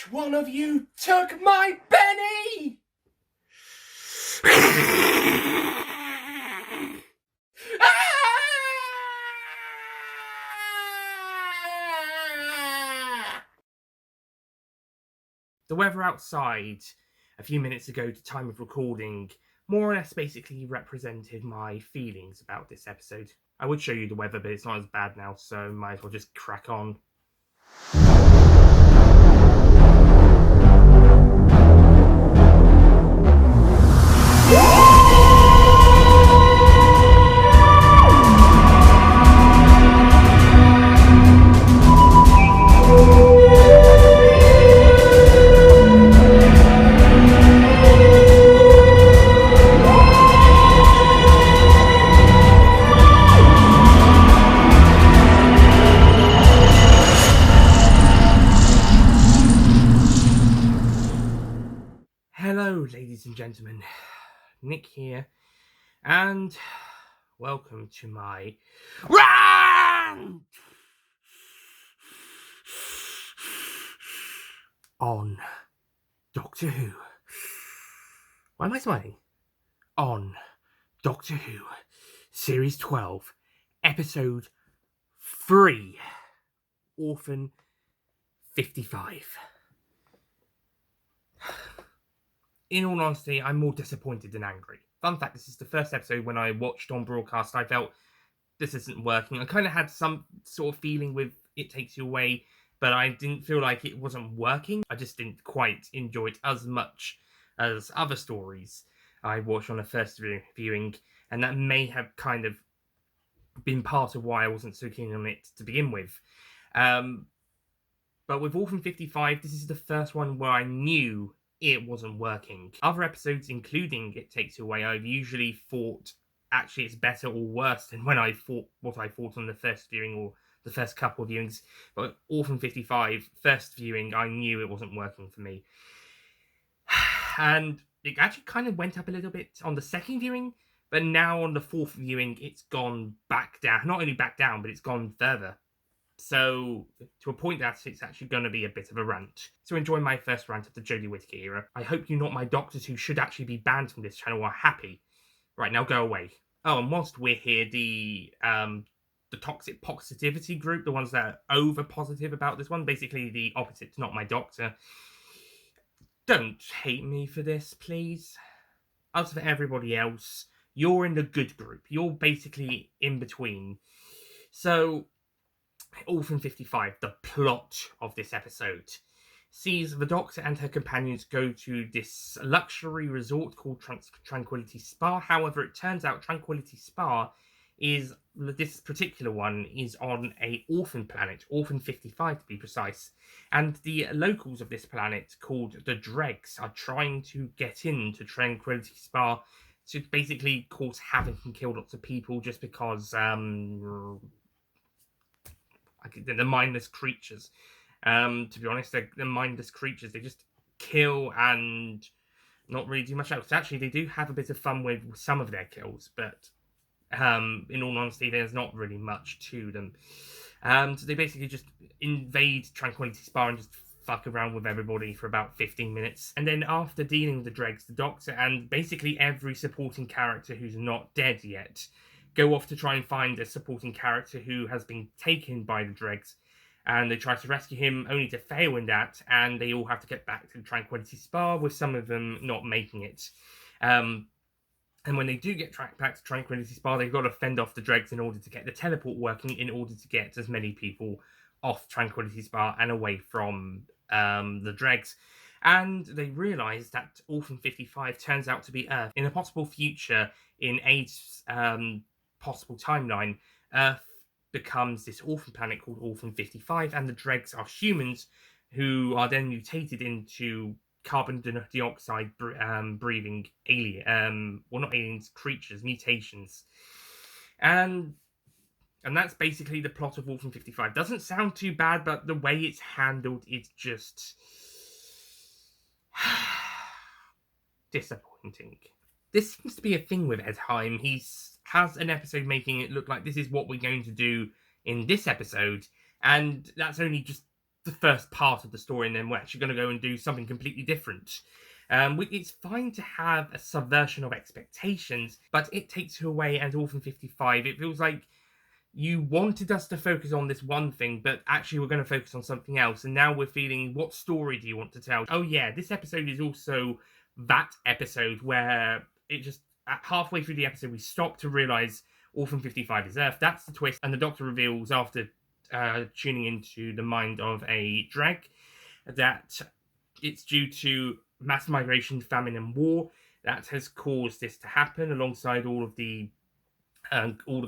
Which one of you took my penny? The weather outside a few minutes ago to time of recording more or less basically represented my feelings about this episode. I would show you the weather, but it's not as bad now, so might as well just crack on. Hello, ladies and gentlemen, Nick here, and welcome to my RANT on Doctor Who. Why am I smiling? On Doctor Who, Series 12, Episode 3, Orphan 55. In all honesty, I'm more disappointed than angry. Fun fact, this is the first episode when I watched on broadcast, I felt this isn't working. I kind of had some sort of feeling with It Takes You Away, but I didn't feel like it wasn't working. I just didn't quite enjoy it as much as other stories I watched on a first viewing, and that may have kind of been part of why I wasn't so keen on it to begin with. But with Orphan 55, this is the first one where I knew it wasn't working. Other episodes, including It Takes You Away, I've usually thought actually it's better or worse than when I thought what I thought on the first viewing or the first couple of viewings. But Orphan 55, first viewing, I knew it wasn't working for me. And it actually kind of went up a little bit on the second viewing, but now on the fourth viewing, it's gone back down. Not only back down, but it's gone further. So, to a point that it's actually going to be a bit of a rant. So enjoy my first rant of the Jodie Whittaker era. I hope you not my doctors who should actually be banned from this channel are happy. Right, now go away. Oh, and whilst we're here, the toxic positivity group, the ones that are over positive about this one, basically the opposite to not my doctor. Don't hate me for this, please. As for everybody else, you're in the good group. You're basically in between. So, Orphan 55, the plot of this episode, sees the Doctor and her companions go to this luxury resort called Tranquility Spa. However, it turns out Tranquility Spa this particular one is on a orphan planet, Orphan 55 to be precise. And the locals of this planet, called the Dregs, are trying to get into Tranquility Spa to basically cause havoc and kill lots of people just because they're mindless creatures. To be honest, they're mindless creatures. They just kill and not really do much else. Actually, they do have a bit of fun with some of their kills, but in all honesty, there's not really much to them. So they basically just invade Tranquility Spa and just fuck around with everybody for about 15 minutes. And then after dealing with the Dregs, the Doctor and basically every supporting character who's not dead yet go off to try and find a supporting character who has been taken by the Dregs, and they try to rescue him, only to fail in that, and they all have to get back to the Tranquility Spa, with some of them not making it. And when they do get back to Tranquility Spa, they've got to fend off the Dregs in order to get the teleport working, in order to get as many people off Tranquility Spa and away from the Dregs. And they realise that Orphan 55 turns out to be Earth. In a possible future, in Aid's possible timeline, Earth becomes this orphan planet called Orphan 55, and the Dregs are humans who are then mutated into carbon dioxide breathing alien, well, not aliens, creatures, mutations. And that's basically the plot of Orphan 55. Doesn't sound too bad, but the way it's handled is just disappointing. This seems to be a thing with Ed Heim. He has an episode making it look like this is what we're going to do in this episode, and that's only just the first part of the story, and then we're actually going to go and do something completely different. It's fine to have a subversion of expectations, but it takes you away. And Orphan 55, it feels like you wanted us to focus on this one thing, but actually we're going to focus on something else. And now we're feeling, what story do you want to tell? Oh yeah, this episode is also that episode where it just, halfway through the episode, we stop to realize Orphan 55 is Earth. That's the twist. And the Doctor reveals, after tuning into the mind of a dreg, that it's due to mass migration, famine, and war that has caused this to happen, alongside all the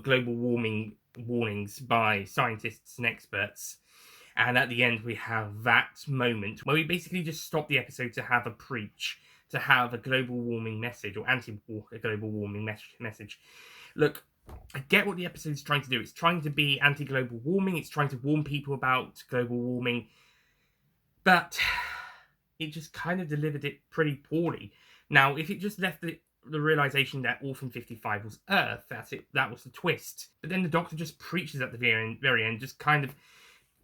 global warming warnings by scientists and experts. And at the end, we have that moment where we just stop the episode to have a preach, to have a global warming message, or anti-global warming message. Look, I get what the episode is trying to do. It's trying to be anti-global warming. It's trying to warn people about global warming. But it just kind of delivered it pretty poorly. Now, if it just left the realization that Orphan 55 was Earth, that's it. That was the twist. But then the Doctor just preaches at the very end, just kind of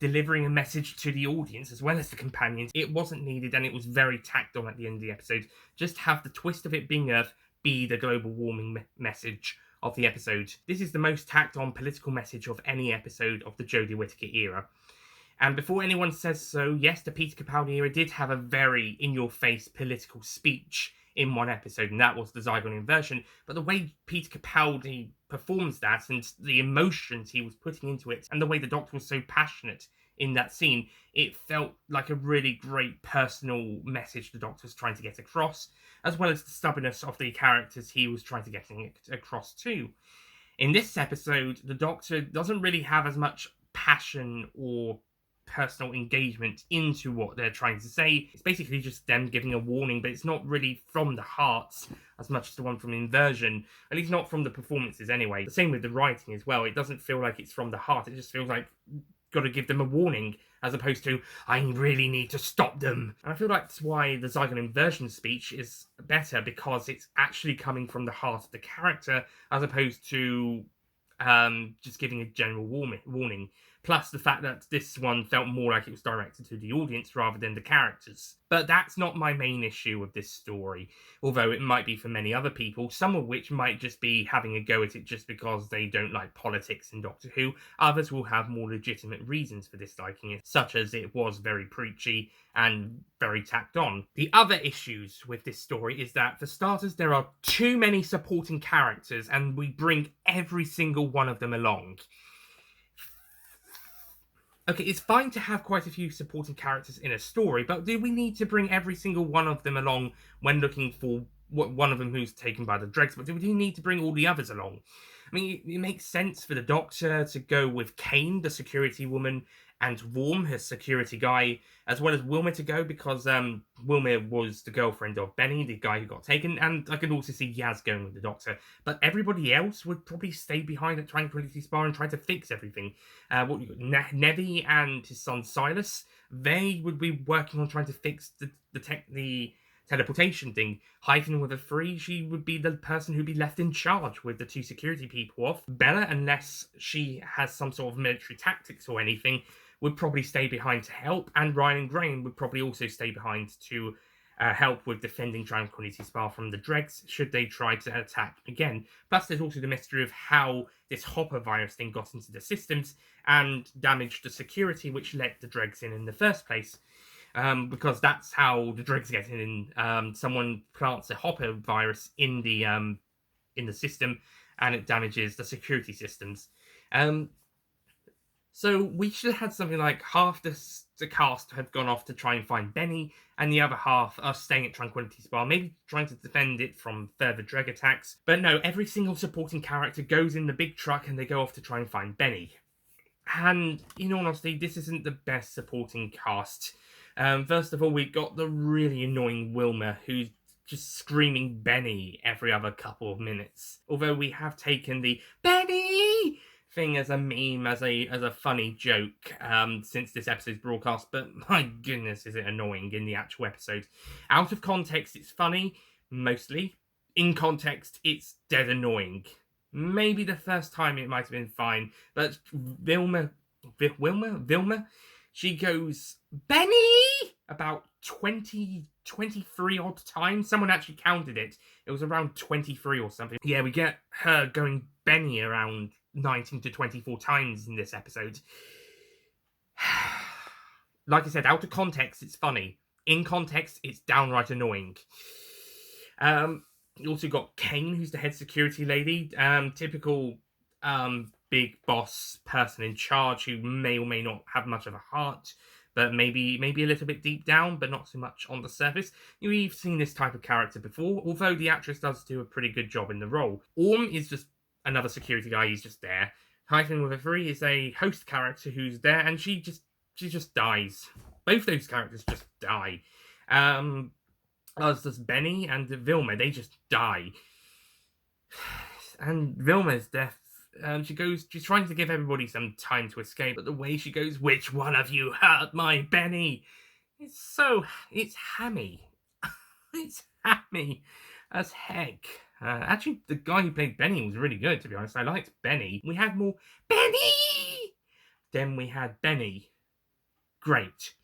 delivering a message to the audience as well as the companions. It wasn't needed, and it was very tacked on at the end of the episode. Just have the twist of it being Earth be the global warming message of the episode. This is the most tacked on political message of any episode of the Jodie Whittaker era. And before anyone says so, yes, the Peter Capaldi era did have a very in-your-face political speech in one episode, and that was the Zygon inversion. But the way Peter Capaldi performs that, and the emotions he was putting into it, and the way the Doctor was so passionate in that scene, it felt like a really great personal message the Doctor was trying to get across, as well as the stubbornness of the characters he was trying to get across too. In this episode, the Doctor doesn't really have as much passion or personal engagement into what they're trying to say. It's basically just them giving a warning, but it's not really from the heart as much as the one from Inversion, at least not from the performances anyway. The same with the writing as well. It doesn't feel like it's from the heart. It just feels like got to give them a warning, as opposed to, I really need to stop them. And I feel like that's why the Zygon Inversion speech is better, because it's actually coming from the heart of the character, as opposed to just giving a general warning. Plus the fact that this one felt more like it was directed to the audience rather than the characters. But that's not my main issue with this story, although it might be for many other people, some of which might just be having a go at it just because they don't like politics in Doctor Who. Others will have more legitimate reasons for disliking it, such as it was very preachy and very tacked on. The other issues with this story is that, for starters, there are too many supporting characters, and we bring every single one of them along. Okay, it's fine to have quite a few supporting characters in a story, but do we need to bring every single one of them along when looking for one of them who's taken by the dregs? But do we need to bring all the others along? I mean, it makes sense for the Doctor to go with Kane, the security woman, and Worm, his security guy, as well as Wilma to go, because Wilma was the girlfriend of Benny, the guy who got taken, and I could also see Yaz going with the Doctor. But everybody else would probably stay behind at Tranquility Spa and try to fix everything. What you got, Nevi and his son Silas, they would be working on trying to fix the teleportation thing. Hyphen with a 3, she would be the person who'd be left in charge with the 2 security people off. Bella, unless she has some sort of military tactics or anything, would probably stay behind to help, and Ryan and Graham would probably also stay behind to help with defending Tranquility Spa from the dregs should they try to attack again. Plus, there's also the mystery of how this Hopper virus thing got into the systems and damaged the security which let the dregs in the first place. Because that's how the dregs get in. Someone plants a Hopper virus in the system, and it damages the security systems. So we should have had something like half the cast have gone off to try and find Benny, and the other half are staying at Tranquility Spa, maybe trying to defend it from further dreg attacks. But no, every single supporting character goes in the big truck and they go off to try and find Benny. And in all honesty, this isn't the best supporting cast. First of all, we've got the really annoying Wilma, who's just screaming Benny every other couple of minutes. Although we have taken the Benny thing as a meme, as a funny joke since this episode's broadcast, but my goodness is it annoying in the actual episode. Out of context, it's funny, mostly. In context, it's dead annoying. Maybe the first time it might have been fine, but Vilma, She goes, Benny! About 23 odd times. Someone actually counted it. It was around 23 or something. Yeah, we get her going Benny around 19 to 24 times in this episode. Like I said, out of context, it's funny. In context, it's downright annoying. You also got Kane, who's the head security lady. Typical big boss person in charge who may or may not have much of a heart, but maybe a little bit deep down, but not so much on the surface. We've seen this type of character before, although the actress does do a pretty good job in the role. Orm is just another security guy, he's just there. Hyphen with a 3 is a host character who's there, and she just dies. Both those characters just die. As does Benny and Vilma, they just die. And Vilma's death, she's trying to give everybody some time to escape, but the way she goes, which one of you hurt my Benny? It's hammy. It's hammy as heck. Actually, the guy who played Benny was really good, to be honest. I liked Benny. We had more Benny! Then we had Benny. Great.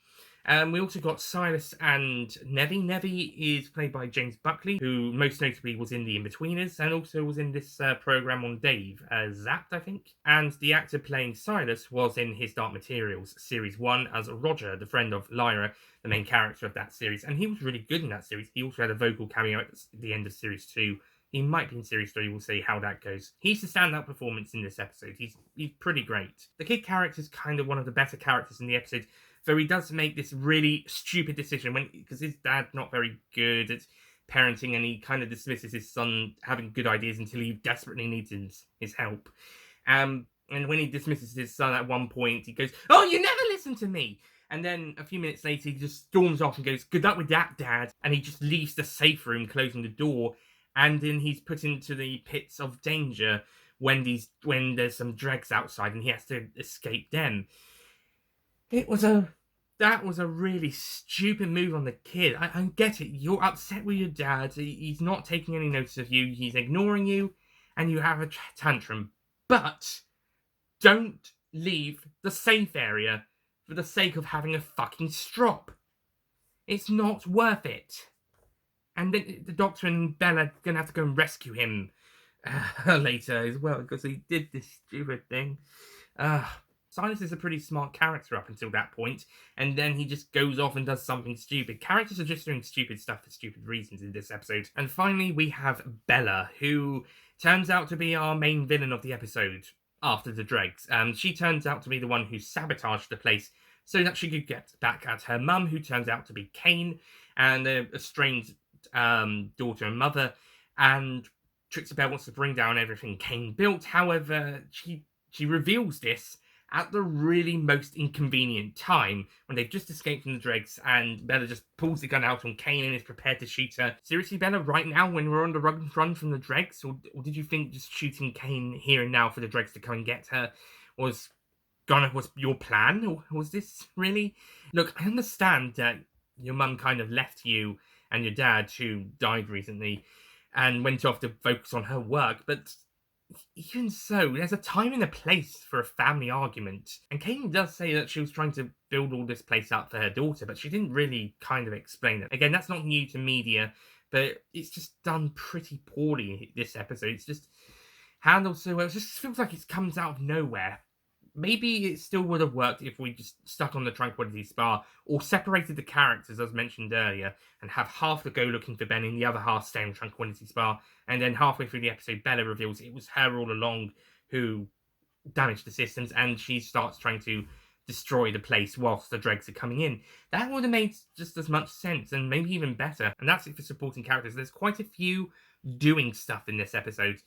We also got Silas and Nevi. Nevi is played by James Buckley, who most notably was in The Inbetweeners and also was in this program on Dave, Zapped, I think. And the actor playing Silas was in His Dark Materials Series 1 as Roger, the friend of Lyra, the main character of that series. And he was really good in that series. He also had a vocal cameo at the end of Series 2. He might be in Series 3, we'll see how that goes. He's the standout performance in this episode. He's pretty great. The kid character is kind of one of the better characters in the episode, so he does make this really stupid decision because his dad's not very good at parenting, and he kind of dismisses his son having good ideas until he desperately needs his help. And when he dismisses his son at one point, he goes, "Oh, you never listen to me!" And then a few minutes later, he just storms off and goes, "Good luck with that, Dad." And he just leaves the safe room, closing the door. And then he's put into the pits of danger when there's some dregs outside and he has to escape them. That was a really stupid move on the kid. I get it. You're upset with your dad. He's not taking any notice of you. He's ignoring you, and you have a tantrum. But don't leave the safe area for the sake of having a fucking strop. It's not worth it. And then the Doctor and Bella are going to have to go and rescue him later as well, because he did this stupid thing. Silas is a pretty smart character up until that point, and then he just goes off and does something stupid. Characters are just doing stupid stuff for stupid reasons in this episode. And finally, we have Bella, who turns out to be our main villain of the episode after the dregs. She turns out to be the one who sabotaged the place so that she could get back at her mum, who turns out to be Kane, and a estranged daughter and mother, and Trixie Bell wants to bring down everything Kane built. However, she reveals this at the really most inconvenient time, when they've just escaped from the dregs, and Bella just pulls the gun out on Kane and is prepared to shoot her. Seriously, Bella, right now, when we're on the run from the dregs? Or did you think just shooting Kane here and now for the dregs to come and get her was your plan? Or was this really? Look, I understand that your mum kind of left you and your dad, who died recently, and went off to focus on her work, but even so, there's a time and a place for a family argument. And Kane does say that she was trying to build all this place up for her daughter, but she didn't really kind of explain it. Again, that's not new to media, but it's just done pretty poorly this episode. It's just handled so well. It just feels like it comes out of nowhere. Maybe it still would have worked if we just stuck on the Tranquility Spa, or separated the characters, as mentioned earlier, and have half to go looking for Ben and the other half stay on Tranquility Spa, and then halfway through the episode, Bella reveals it was her all along who damaged the systems, and she starts trying to destroy the place whilst the dregs are coming in. That would have made just as much sense, and maybe even better. And that's it for supporting characters. There's quite a few doing stuff in this episode.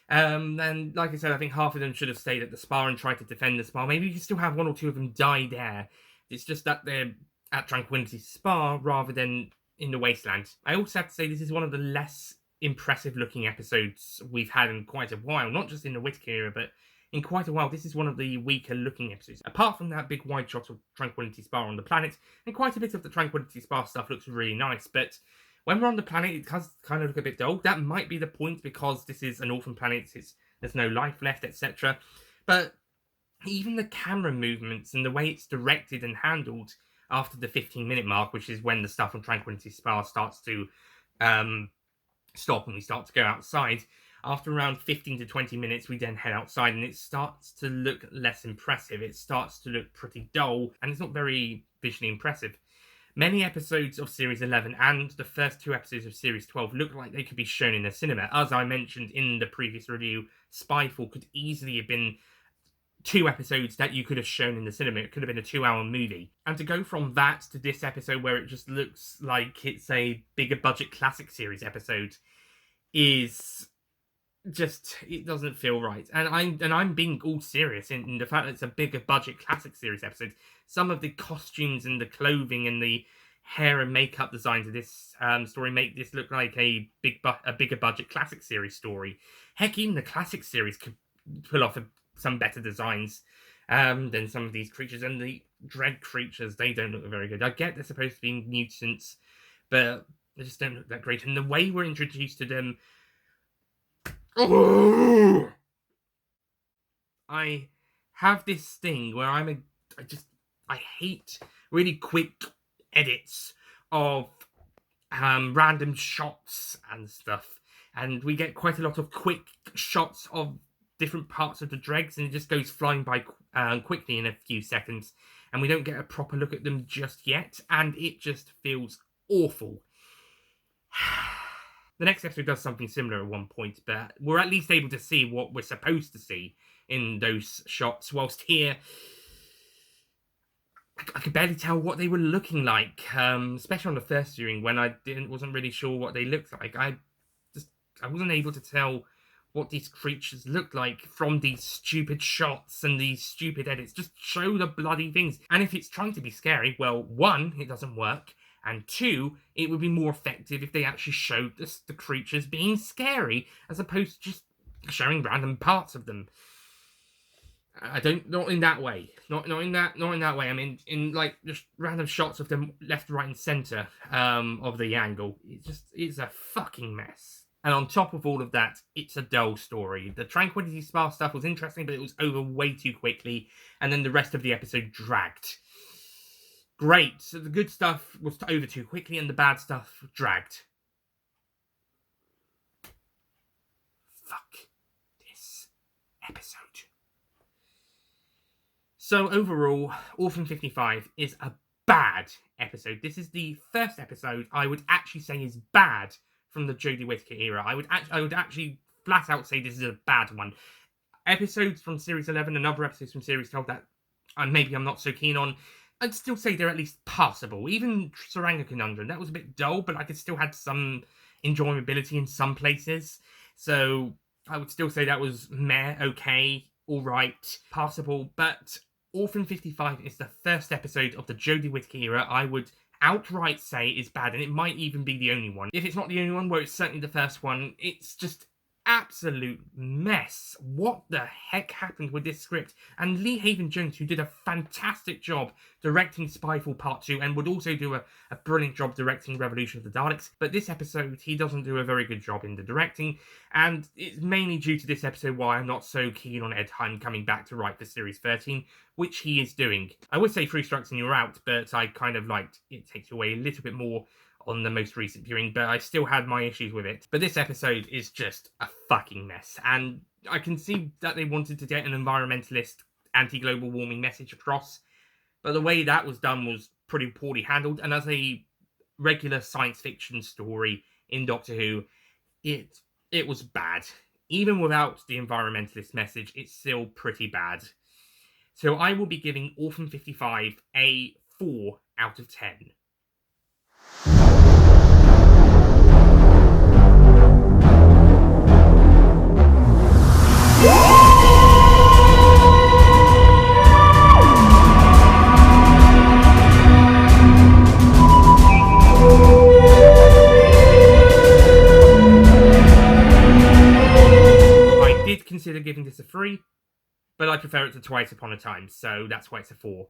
And like I said, I think half of them should have stayed at the spa and tried to defend the spa. Maybe you can still have one or two of them die there. It's just that they're at Tranquility Spa rather than in the Wasteland. I also have to say this is one of the less impressive looking episodes we've had in quite a while. Not just in the Whittaker era, but in quite a while. This is one of the weaker looking episodes. Apart from that big wide shot of Tranquility Spa on the planet, and quite a bit of the Tranquility Spa stuff looks really nice, but when we're on the planet, it does kind of look a bit dull. That might be the point, because this is an orphan planet, there's no life left, etc. But even the camera movements and the way it's directed and handled after the 15-minute mark, which is when the stuff on Tranquility Spa starts to stop and we start to go outside. After around 15 to 20 minutes, we then head outside and it starts to look less impressive. It starts to look pretty dull and it's not very visually impressive. Many episodes of Series 11 and the first 2 episodes of Series 12 look like they could be shown in a cinema. As I mentioned in the previous review, Spyfall could easily have been 2 episodes that you could have shown in the cinema. It could have been a 2-hour movie. And to go from that to this episode where it just looks like it's a bigger budget classic series episode is just, it doesn't feel right. And I'm being all serious in the fact that it's a bigger budget classic series episode. Some of the costumes and the clothing and the hair and makeup designs of this story make this look like a bigger budget classic series story. Heck, even the classic series could pull off some better designs than some of these creatures. And the dread creatures, they don't look very good. I get they're supposed to be mutants, but they just don't look that great. And the way we're introduced to them, oh, I have this thing where I hate really quick edits of random shots and stuff, and we get quite a lot of quick shots of different parts of the dregs, and it just goes flying by quickly in a few seconds, and we don't get a proper look at them just yet, and it just feels awful. The next episode does something similar at one point, but we're at least able to see what we're supposed to see in those shots, whilst here I could barely tell what they were looking like, especially on the first viewing when I wasn't really sure what they looked like. I wasn't able to tell what these creatures look like from these stupid shots and these stupid edits. Just show the bloody things. And if it's trying to be scary, well, 1, it doesn't work, and 2, it would be more effective if they actually showed the creatures being scary, as opposed to just showing random parts of them. Not in that way. Not in that way. I mean, in like just random shots of them left, right, and center of the angle. It's a fucking mess. And on top of all of that, it's a dull story. The Tranquility Spa stuff was interesting, but it was over way too quickly, and then the rest of the episode dragged. Great. So the good stuff was over too quickly, and the bad stuff dragged. Fuck this episode. So overall, Orphan 55 is a bad episode. This is the first episode I would actually say is bad from the Jodie Whittaker era. I would actually flat out say this is a bad one. Episodes from Series 11 and other episodes from Series 12 that maybe I'm not so keen on, I'd still say they're at least passable. Even Saranga Conundrum, that was a bit dull, but I could still had some enjoyability in some places. So I would still say that was meh, okay, alright, passable, but Orphan 55 is the first episode of the Jodie Whittaker era I would outright say is bad, and it might even be the only one. If it's not the only one, well, it's certainly the first one. It's just absolute mess. What the heck happened with this script? And Lee Haven-Jones, who did a fantastic job directing Spyfall Part 2 and would also do a brilliant job directing Revolution of the Daleks, but this episode, he doesn't do a very good job in the directing, and it's mainly due to this episode why I'm not so keen on Ed Hine coming back to write for Series 13, which he is doing. I would say 3 strikes and you're out, but I kind of liked it takes away a little bit more on the most recent viewing, but I still had my issues with it. But this episode is just a fucking mess, and I can see that they wanted to get an environmentalist, anti-global warming message across, but the way that was done was pretty poorly handled, and as a regular science fiction story in Doctor Who, it was bad. Even without the environmentalist message, it's still pretty bad. So I will be giving Orphan 55 a 4 out of 10. I did consider giving this a 3, but I prefer it to Twice Upon a Time, so that's why it's a 4.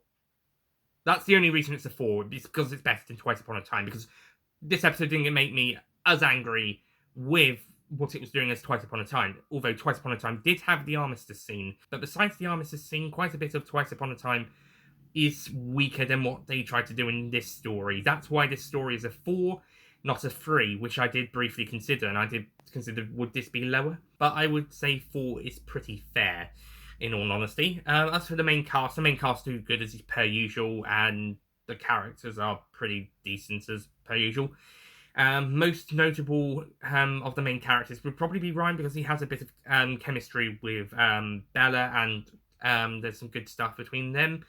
That's the only reason it's a 4, it's because it's better than Twice Upon a Time, because this episode didn't make me as angry with what it was doing as Twice Upon a Time, although Twice Upon a Time did have the armistice scene. But besides the armistice scene, quite a bit of Twice Upon a Time is weaker than what they tried to do in this story. That's why this story is a 4, not a 3, which I did briefly consider, and I did consider would this be lower? But I would say 4 is pretty fair, in all honesty. As for the main cast do good as per usual, and the characters are pretty decent as per usual. Most notable of the main characters would probably be Ryan, because he has a bit of chemistry with Bella, and there's some good stuff between them.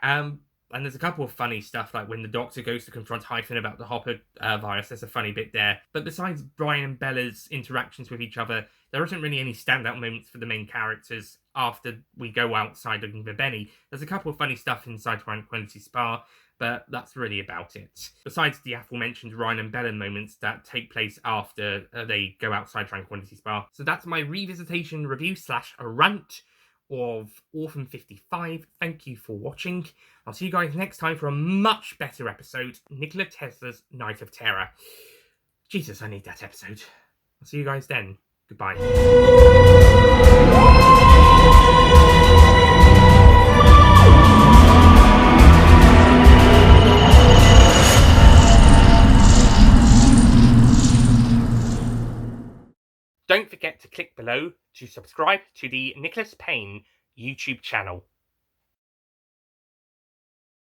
And there's a couple of funny stuff, like when the Doctor goes to confront Hyphen about the Hopper virus. There's a funny bit there. But besides Brian and Bella's interactions with each other, there isn't really any standout moments for the main characters after we go outside looking for Benny. There's a couple of funny stuff inside Tranquility Spa, but that's really about it. Besides the aforementioned Ryan and Bella moments that take place after they go outside Tranquility Spa. So that's my revisitation review / rant of Orphan 55. Thank you for watching. I'll see you guys next time for a much better episode, Nikola Tesla's Night of Terror. Jesus, I need that episode. I'll see you guys then. Goodbye. Don't forget to click below to subscribe to the Nicholas Payne YouTube channel.